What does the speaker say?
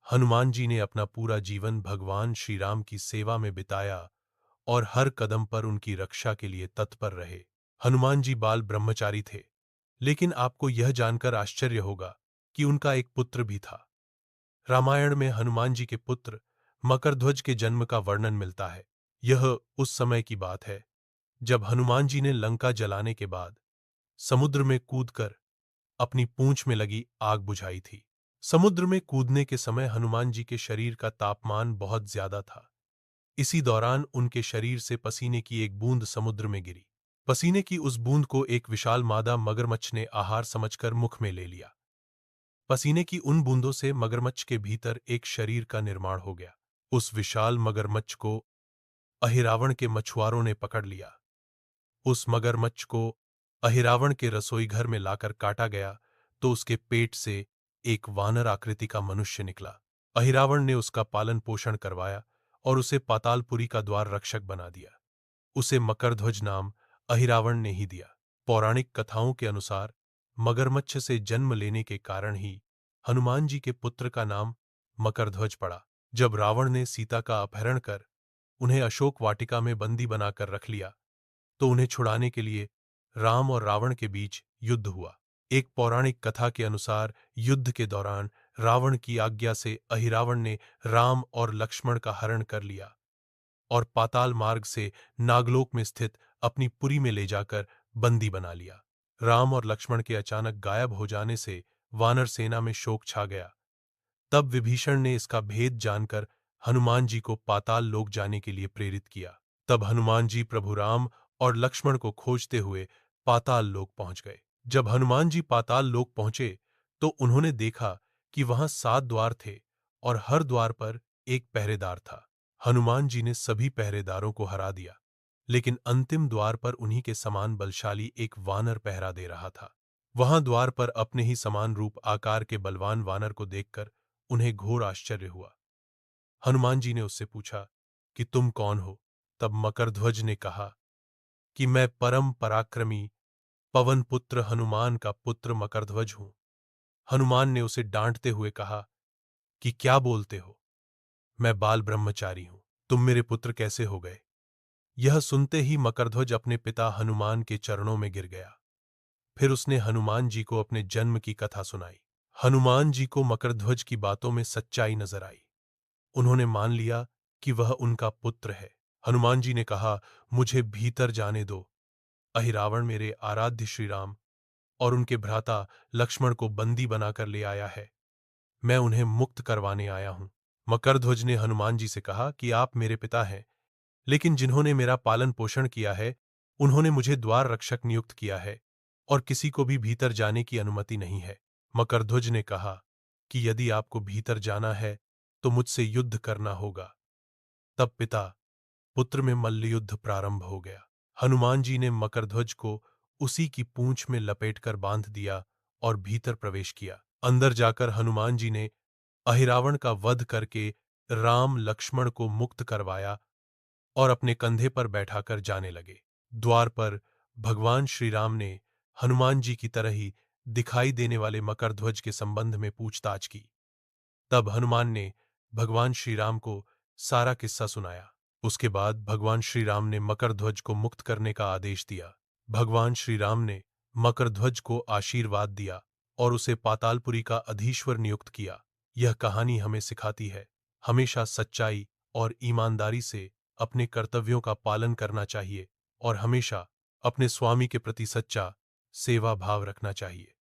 हनुमान जी ने अपना पूरा जीवन भगवान श्री राम की सेवा में बिताया और हर कदम पर उनकी रक्षा के लिए तत्पर रहे। हनुमान जी बाल ब्रह्मचारी थे, लेकिन आपको यह जानकर आश्चर्य होगा कि उनका एक पुत्र भी था। रामायण में हनुमान जी के पुत्र मकरध्वज के जन्म का वर्णन मिलता है। यह उस समय की बात है जब हनुमान जी ने लंका जलाने के बाद समुद्र में कूदकर अपनी पूंछ में लगी आग बुझाई थी। समुद्र में कूदने के समय हनुमान जी के शरीर का तापमान बहुत ज्यादा था। इसी दौरान उनके शरीर से पसीने की एक बूंद समुद्र में गिरी। पसीने की उस बूंद को एक विशाल मादा मगरमच्छ ने आहार समझकर मुख में ले लिया। पसीने की उन बूंदों से मगरमच्छ के भीतर एक शरीर का निर्माण हो गया। उस विशाल मगरमच्छ को अहिरावण के मछुआरों ने पकड़ लिया। उस मगरमच्छ को अहिरावण के रसोई घर में लाकर काटा गया तो उसके पेट से एक वानर आकृति का मनुष्य निकला। अहिरावण ने उसका पालन पोषण करवाया और उसे पातालपुरी का द्वार रक्षक बना दिया। उसे मकरध्वज नाम अहिरावण ने ही दिया। पौराणिक कथाओं के अनुसार मगरमच्छ से जन्म लेने के कारण ही हनुमान जी के पुत्र का नाम मकरध्वज पड़ा। जब रावण ने सीता का अपहरण कर उन्हें अशोक वाटिका में बंदी बनाकर रख लिया तो उन्हें छुड़ाने के लिए राम और रावण के बीच युद्ध हुआ। एक पौराणिक कथा के अनुसार युद्ध के दौरान रावण की आज्ञा से अहिरावण ने राम और लक्ष्मण का हरण कर लिया और पाताल मार्ग से नागलोक में स्थित अपनी पुरी में ले जाकर बंदी बना लिया। राम और लक्ष्मण के अचानक गायब हो जाने से वानर सेना में शोक छा गया। तब विभीषण ने इसका भेद जानकर हनुमान जी को पाताल लोक जाने के लिए प्रेरित किया। तब हनुमान जी प्रभु राम और लक्ष्मण को खोजते हुए पाताल लोक पहुंच गए। जब हनुमान जी पाताल लोक पहुंचे तो उन्होंने देखा कि वहां 7 द्वार थे और हर द्वार पर एक पहरेदार था। हनुमान जी ने सभी पहरेदारों को हरा दिया, लेकिन अंतिम द्वार पर उन्हीं के समान बलशाली एक वानर पहरा दे रहा था। वहां द्वार पर अपने ही समान रूप आकार के बलवान वानर को देखकर उन्हें घोर आश्चर्य हुआ। हनुमान जी ने उससे पूछा कि तुम कौन हो? तब मकरध्वज ने कहा कि मैं परम पराक्रमी पवन पुत्र हनुमान का पुत्र मकरध्वज हूं। हनुमान ने उसे डांटते हुए कहा कि क्या बोलते हो? मैं बाल ब्रह्मचारी हूं, तुम मेरे पुत्र कैसे हो गए? यह सुनते ही मकरध्वज अपने पिता हनुमान के चरणों में गिर गया। फिर उसने हनुमान जी को अपने जन्म की कथा सुनाई। हनुमान जी को मकरध्वज की बातों में सच्चाई नजर आई। उन्होंने मान लिया कि वह उनका पुत्र है। हनुमान जी ने कहा, मुझे भीतर जाने दो। अहिरावण मेरे आराध्य श्री राम और उनके भ्राता लक्ष्मण को बंदी बनाकर ले आया है। मैं उन्हें मुक्त करवाने आया हूं। मकरध्वज ने हनुमान जी से कहा कि आप मेरे पिता हैं, लेकिन जिन्होंने मेरा पालन पोषण किया है उन्होंने मुझे द्वार रक्षक नियुक्त किया है और किसी को भी भीतर जाने की अनुमति नहीं है। मकरध्वज ने कहा कि यदि आपको भीतर जाना है तो मुझसे युद्ध करना होगा। तब पिता पुत्र में मल्लयुद्ध प्रारंभ हो गया। हनुमान जी ने मकरध्वज को उसी की पूंछ में लपेटकर बांध दिया और भीतर प्रवेश किया। अंदर जाकर हनुमान जी ने अहिरावण का वध करके राम लक्ष्मण को मुक्त करवाया और अपने कंधे पर बैठाकर जाने लगे। द्वार पर भगवान श्री राम ने हनुमान जी की तरह ही दिखाई देने वाले मकरध्वज के संबंध में पूछताछ की। तब हनुमान ने भगवान श्री राम को सारा किस्सा सुनाया। उसके बाद भगवान श्री राम ने मकरध्वज को मुक्त करने का आदेश दिया। भगवान श्री राम ने मकरध्वज को आशीर्वाद दिया और उसे पातालपुरी का अधीश्वर नियुक्त किया। यह कहानी हमें सिखाती है, हमेशा सच्चाई और ईमानदारी से अपने कर्तव्यों का पालन करना चाहिए और हमेशा अपने स्वामी के प्रति सच्चा सेवा भाव रखना चाहिए।